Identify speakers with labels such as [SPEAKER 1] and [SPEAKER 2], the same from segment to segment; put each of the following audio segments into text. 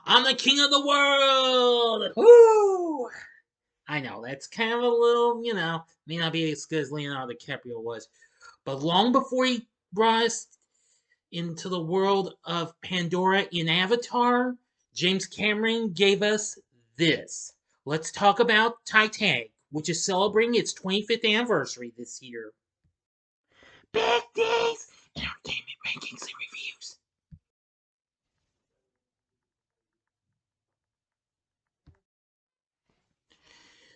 [SPEAKER 1] I'm the king of the world! Woo! I know, that's kind of a little, may not be as good as Leonardo DiCaprio was. But long before he brought us into the world of Pandora in Avatar, James Cameron gave us this. Let's talk about Titanic, which is celebrating its 25th anniversary this year. Big D's Entertainment Rankings and Reviews.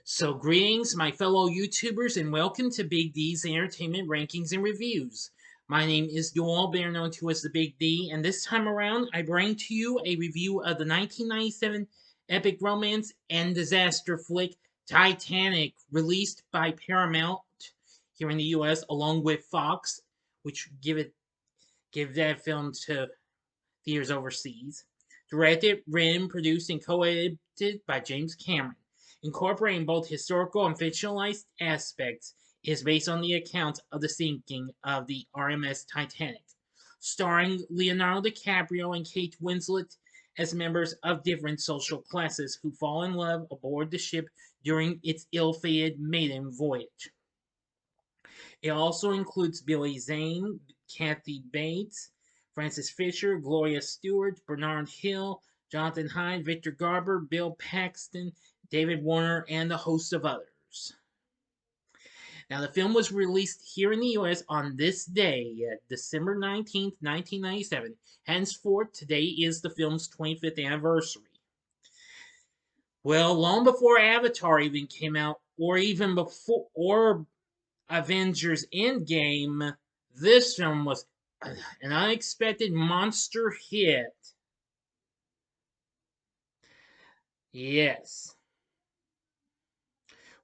[SPEAKER 1] So, greetings, my fellow YouTubers, and welcome to Big D's Entertainment Rankings and Reviews. My name is Doyle, better known to as the Big D, and this time around I bring to you a review of the 1997 epic romance and disaster flick Titanic, released by Paramount here in the US, along with Fox, which give that film to theaters overseas. Directed, written, produced, and co-edited by James Cameron. Incorporating both historical and fictionalized aspects, it is based on the account of the sinking of the RMS Titanic, starring Leonardo DiCaprio and Kate Winslet as members of different social classes who fall in love aboard the ship during its ill-fated maiden voyage. It also includes Billy Zane, Kathy Bates, Francis Fisher, Gloria Stewart, Bernard Hill, Jonathan Hyde, Victor Garber, Bill Paxton, David Warner, and a host of others. Now, the film was released here in the US on this day, December 19th, 1997. Henceforth, today is the film's 25th anniversary. Well, long before Avatar even came out, or even before Avengers Endgame, this film was an unexpected monster hit. Yes.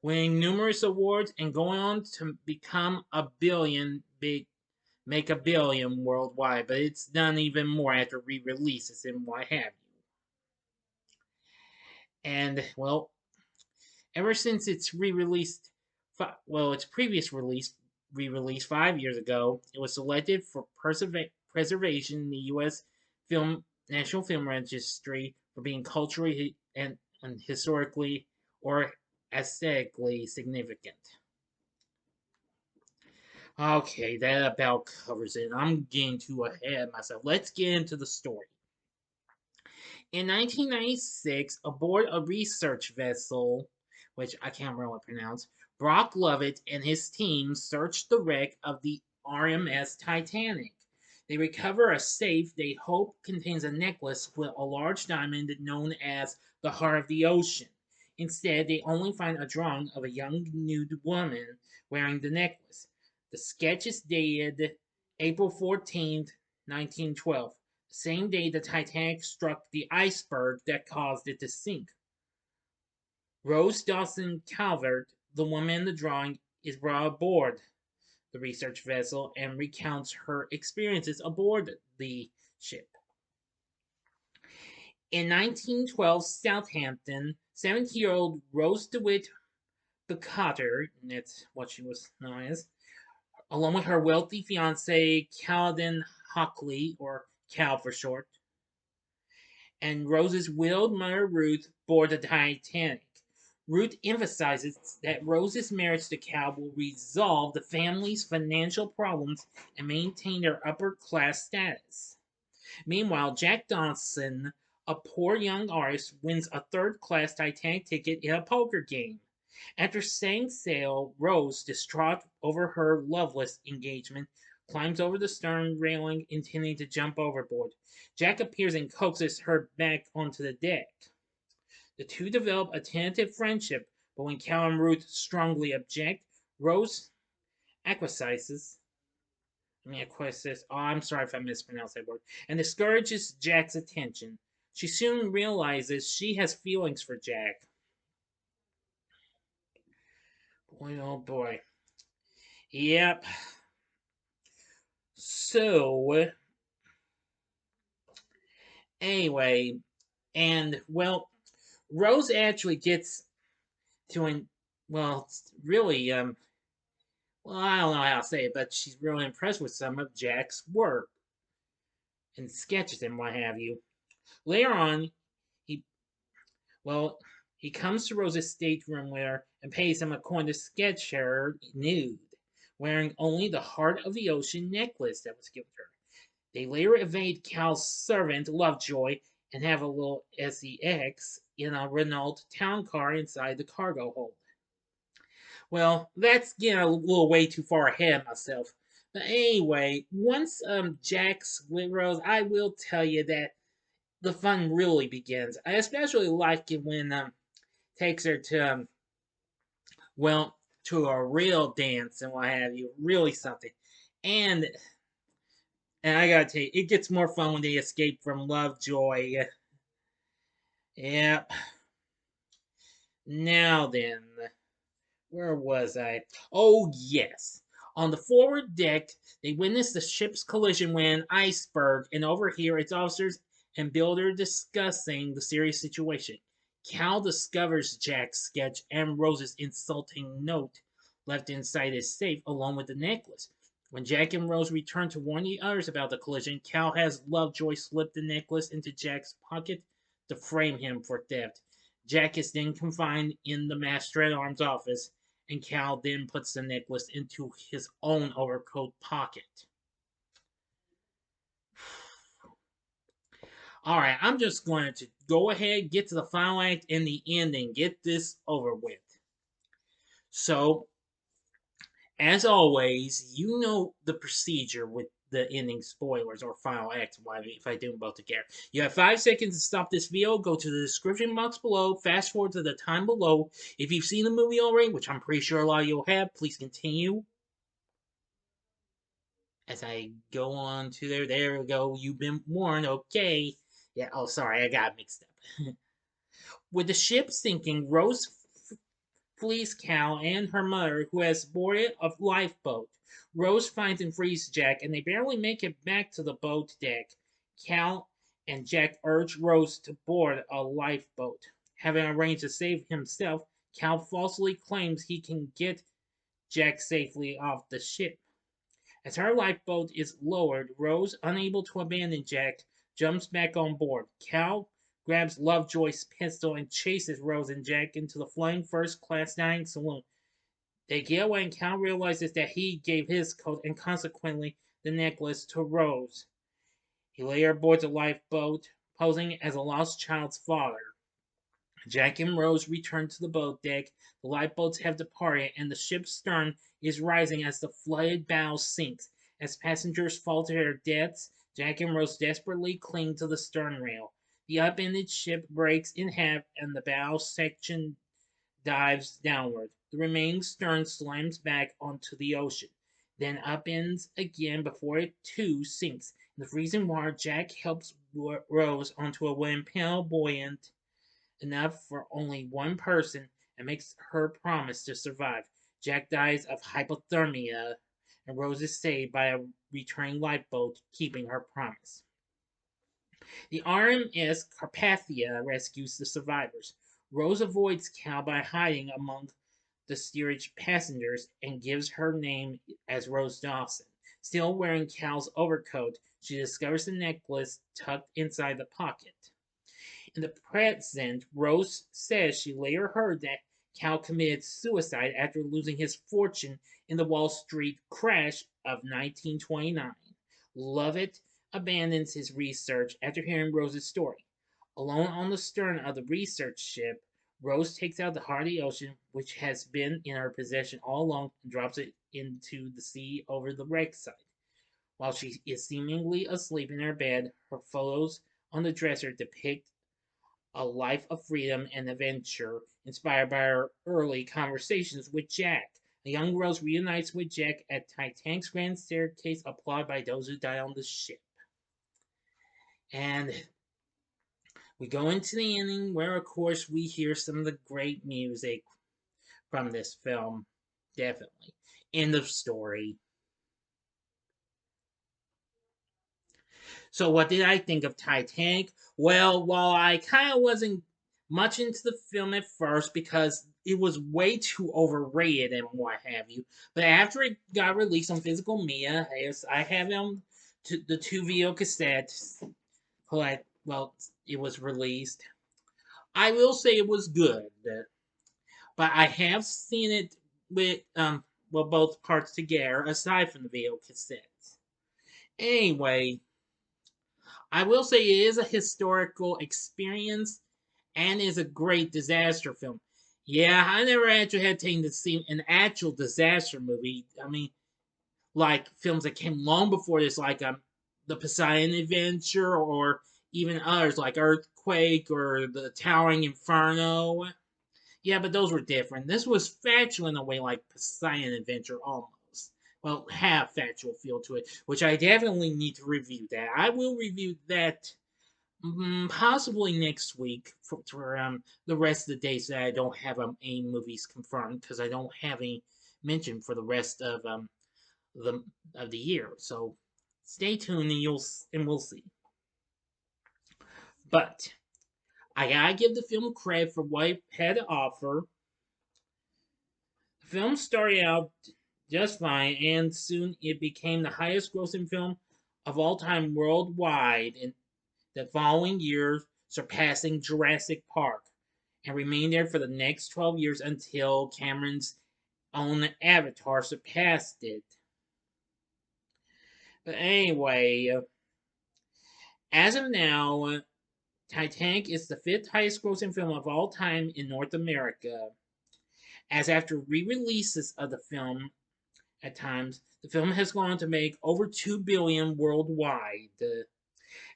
[SPEAKER 1] Winning numerous awards and going on to become make a billion worldwide, but it's done even more after re-releases and what have you. And, well, ever since its re-released, its previous re-release 5 years ago, it was selected for preservation in the U.S. National Film Registry for being culturally and historically or aesthetically significant. Okay, that about covers it. I'm getting too ahead of myself. Let's get into the story. In 1996, aboard a research vessel, which I can't really pronounce, Brock Lovett and his team searched the wreck of the RMS Titanic. They recover a safe they hope contains a necklace with a large diamond known as the Heart of the Ocean. Instead, they only find a drawing of a young nude woman wearing the necklace. The sketch is dated April 14th, 1912, the same day the Titanic struck the iceberg that caused it to sink. Rose Dawson Calvert, the woman in the drawing, is brought aboard the research vessel and recounts her experiences aboard the ship. In 1912 Southampton, 70-year-old Rose DeWitt Becotter, that's what she was known as, along with her wealthy fiance Caledon Hockley, or Cal for short, and Rose's widowed mother Ruth board the Titanic. Ruth emphasizes that Rose's marriage to Cal will resolve the family's financial problems and maintain their upper class status. Meanwhile, Jack Dawson, a poor young artist, wins a third-class Titanic ticket in a poker game. After setting sail, Rose, distraught over her loveless engagement, climbs over the stern railing, intending to jump overboard. Jack appears and coaxes her back onto the deck. The two develop a tentative friendship, but when Cal and Ruth strongly object, Rose acquiesces. Oh, I'm sorry if I mispronounced that word. And discourages Jack's attention. She soon realizes she has feelings for Jack. Boy, oh boy. Yep. So, anyway, and well, Rose actually gets to, really, I don't know how to say it, but she's really impressed with some of Jack's work and sketches and what have you. Later on, Well, he comes to Rose's stateroom and pays him a coin to sketch her nude, wearing only the Heart of the Ocean necklace that was given to her. They later evade Cal's servant, Lovejoy, and have a little sex in a Renault town car inside the cargo hold. Well, that's getting a little way too far ahead of myself. But anyway, once Jack split Rose, I will tell you that the fun really begins. I especially like it when takes her to well to a real dance and what have you, really something. And and I gotta tell you, it gets more fun when they escape from Lovejoy. Yep. Now then, where was I? Oh, yes. On the forward deck, they witness the ship's collision with an iceberg and overhear its officers and builder discussing the serious situation. Cal discovers Jack's sketch and Rose's insulting note left inside his safe along with the necklace. When Jack and Rose return to warn the others about the collision, Cal has Lovejoy slip the necklace into Jack's pocket to frame him for theft. Jack is then confined in the Master at Arms office, and Cal then puts the necklace into his own overcoat pocket. Alright, I'm just going to go ahead, get to the final act and the ending, get this over with. So, as always, you know the procedure with the ending spoilers or final act if I do them both together. You have 5 seconds to stop this video. Go to the description box below. Fast forward to the time below. If you've seen the movie already, which I'm pretty sure a lot of you have, please continue. As I go on to there, there we go. You've been warned. Okay. Yeah. Oh, sorry, I got mixed up. With the ship sinking, Rose flees Cal and her mother, who has boarded a lifeboat. Rose finds and frees Jack, and they barely make it back to the boat deck. Cal and Jack urge Rose to board a lifeboat. Having arranged to save himself, Cal falsely claims he can get Jack safely off the ship. As her lifeboat is lowered, Rose, unable to abandon Jack, jumps back on board. Cal grabs Lovejoy's pistol and chases Rose and Jack into the flying first-class dining saloon. They get away and Cal realizes that he gave his coat and consequently the necklace to Rose. He later boards a lifeboat, posing as a lost child's father. Jack and Rose return to the boat deck. The lifeboats have departed, and the ship's stern is rising as the flooded bow sinks. As passengers fall to their deaths, Jack and Rose desperately cling to the stern rail. The upended ship breaks in half, and the bow section dives downward. The remaining stern slams back onto the ocean, then upends again before it too sinks. In the freezing water, Jack helps Rose onto a wooden panel buoyant enough for only one person and makes her promise to survive. Jack dies of hypothermia, and Rose is saved by a returning lifeboat, keeping her promise. The RMS Carpathia rescues the survivors. Rose avoids Cal by hiding among the steerage passengers and gives her name as Rose Dawson. Still wearing Cal's overcoat, she discovers the necklace tucked inside the pocket. In the present, Rose says she later heard that Cal committed suicide after losing his fortune in the Wall Street crash of 1929. Lovett abandons his research after hearing Rose's story. Alone on the stern of the research ship, Rose takes out the Heart of the Ocean, which has been in her possession all along, and drops it into the sea over the wreck site. While she is seemingly asleep in her bed, her photos on the dresser depict a life of freedom and adventure inspired by her early conversations with Jack. The young Rose reunites with Jack at Titanic's grand staircase, applauded by those who died on the ship. And we go into the ending where, of course, we hear some of the great music from this film. Definitely. End of story. So, what did I think of Titanic? Well, while I kind of wasn't much into the film at first because it was way too overrated and what have you, but after it got released on physical media, I have them the 2 video cassettes. Well, it was released. I will say it was good, but I have seen it with well both parts together aside from the video cassettes. Anyway, I will say it is a historical experience and is a great disaster film. Yeah, I never actually had taken to see an actual disaster movie. I mean, like films that came long before this, like the Poseidon Adventure, or even others like Earthquake or the Towering Inferno. Yeah, but those were different. This was factual in a way like Poseidon Adventure almost. Well, have factual feel to it, which I definitely need to review that. I will review that possibly next week for the rest of the days that I don't have any movies confirmed because I don't have any mentioned for the rest the of the year. So stay tuned and we'll see. But I gotta give the film credit for what it had to offer. The film started out just fine, and soon it became the highest grossing film of all time worldwide in the following year, surpassing Jurassic Park, and remained there for the next 12 years until Cameron's own Avatar surpassed it. But anyway, as of now, Titanic is the fifth highest grossing film of all time in North America, as after re releases of the film at times, the film has gone on to make over 2 billion worldwide,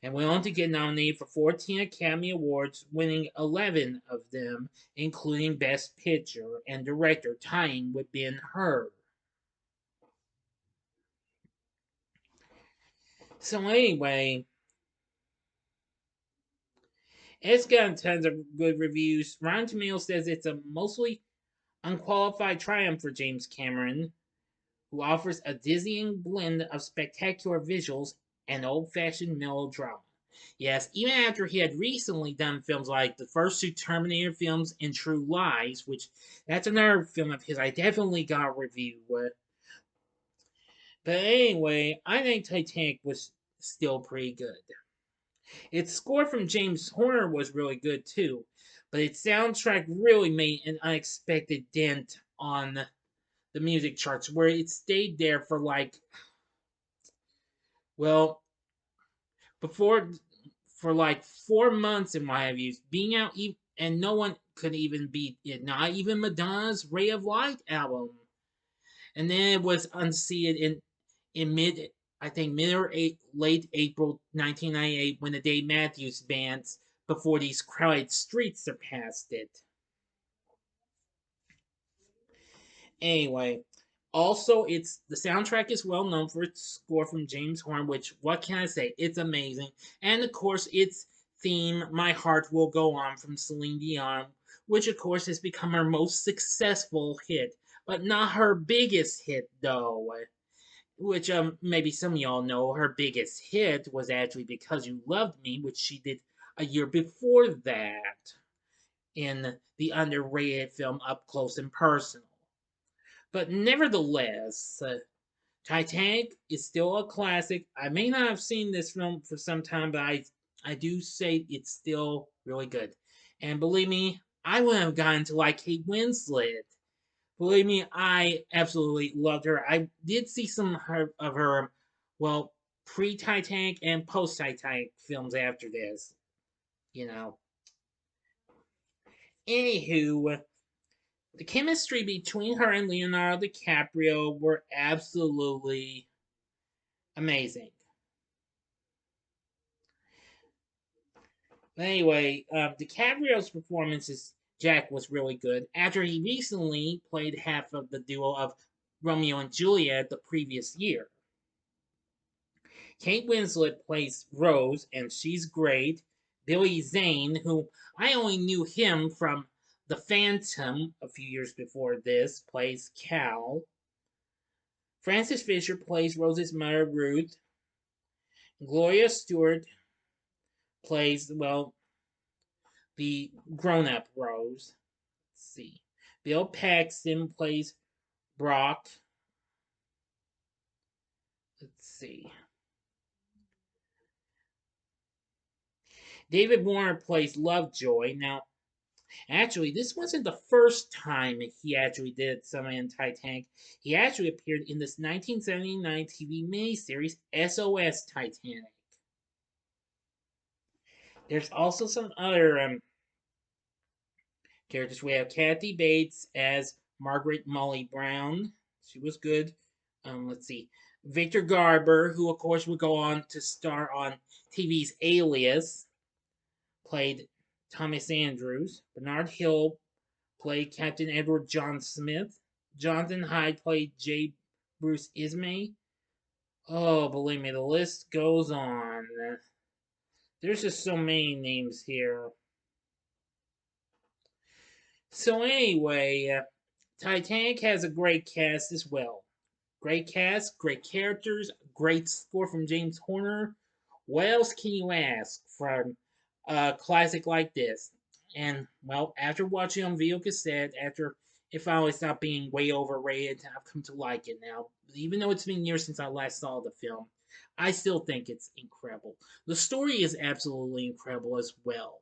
[SPEAKER 1] and went on to get nominated for 14 Academy Awards, winning 11 of them, including Best Picture and Director, tying with Ben-Hur. So anyway, it's gotten tons of good reviews. Rotten Tomatoes says it's a mostly unqualified triumph for James Cameron, who offers a dizzying blend of spectacular visuals and old-fashioned melodrama. Yes, even after he had recently done films like the first two Terminator films and True Lies, which that's another film of his I definitely got a review with. But anyway, I think Titanic was still pretty good. Its score from James Horner was really good too, but its soundtrack really made an unexpected dent on the music charts, where it stayed there for like, well, before for like 4 months in my views, being out and no one could even beat it. Not even Madonna's "Ray of Light" album, and then it was unseated in I think mid or late April 1998 when the Dave Matthews Band's "Before These Crowded Streets" surpassed it. Anyway, also it's the soundtrack is well known for its score from James Horner, which what can I say? It's amazing. And of course its theme, My Heart Will Go On from Celine Dion, which of course has become her most successful hit, but not her biggest hit though. Which maybe some of y'all know her biggest hit was actually Because You Loved Me, which she did a year before that in the underrated film Up Close and Personal. But nevertheless, Titanic is still a classic. I may not have seen this film for some time, but I do say it's still really good. And believe me, I would have gotten to like Kate Winslet. Believe me, I absolutely loved her. I did see some of her, well, pre-Titanic and post-Titanic films after this. You know. Anywho, the chemistry between her and Leonardo DiCaprio were absolutely amazing. Anyway, DiCaprio's performance as Jack was really good. After he recently played half of the duo of Romeo and Juliet the previous year. Kate Winslet plays Rose, and she's great. Billy Zane, who I only knew him from The Phantom a few years before this, plays Cal. Frances Fisher plays Rose's mother, Ruth. Gloria Stewart plays, well, the grown up Rose. Let's see. Bill Paxton plays Brock. Let's see. David Warner plays Lovejoy. Now, Actually, this wasn't the first time he actually did something in Titanic. He actually appeared in this 1979 TV miniseries SOS Titanic. There's also some other characters. We have Kathy Bates as Margaret Molly Brown. She was good. Let's see. Victor Garber, who of course would go on to star on TV's Alias, played Thomas Andrews. Bernard Hill played Captain Edward John Smith. Jonathan Hyde played J. Bruce Ismay. Oh, believe me, the list goes on. There's just so many names here. So anyway, Titanic has a great cast as well. Great cast, great characters, great score from James Horner. What else can you ask from a classic like this? And well, after watching on video cassette, after it finally stopped being way overrated, I've come to like it now. Even though it's been years since I last saw the film, I still think it's incredible. The story is absolutely incredible as well.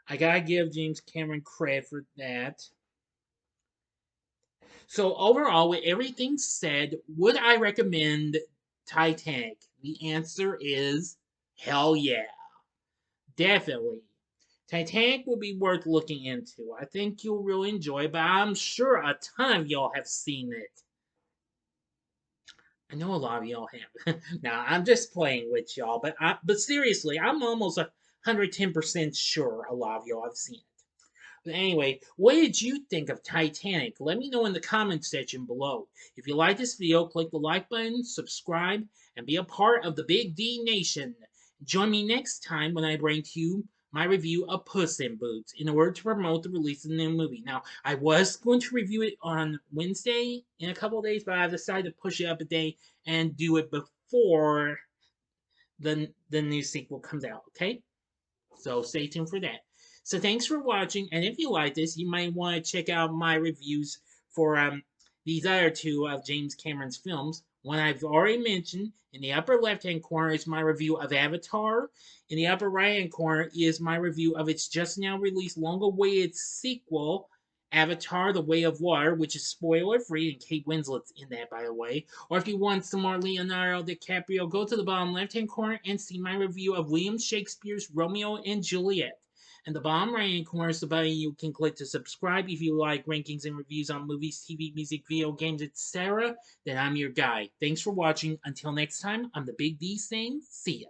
[SPEAKER 1] I gotta give James Cameron credit for that. So overall, with everything said, would I recommend Titanic? The answer is hell yeah. Definitely. Titanic will be worth looking into. I think you'll really enjoy it, but I'm sure a ton of y'all have seen it. I know a lot of y'all have. Now, I'm just playing with y'all, but seriously, I'm almost 110% sure a lot of y'all have seen it. But anyway, what did you think of Titanic? Let me know in the comment section below. If you like this video, click the like button, subscribe, and be a part of the Big D Nation. Join me next time when I bring to you my review of Puss in Boots in order to promote the release of the new movie. Now, I was going to review it on Wednesday in a couple of days, but I've decided to push it up a day and do it before the new sequel comes out, okay? So stay tuned for that. So thanks for watching, and if you like this, you might want to check out my reviews for these other two of James Cameron's films. One I've already mentioned. In the upper left-hand corner is my review of Avatar. In the upper right-hand corner is my review of its just now released long-awaited sequel, Avatar: The Way of Water, which is spoiler-free, and Kate Winslet's in that, by the way. Or if you want some more Leonardo DiCaprio, go to the bottom left-hand corner and see my review of William Shakespeare's Romeo and Juliet. And the bottom right-hand corner is the button you can click to subscribe if you like rankings and reviews on movies, TV, music, video games, etc. Then I'm your guy. Thanks for watching. Until next time, I'm the Big D saying, see ya.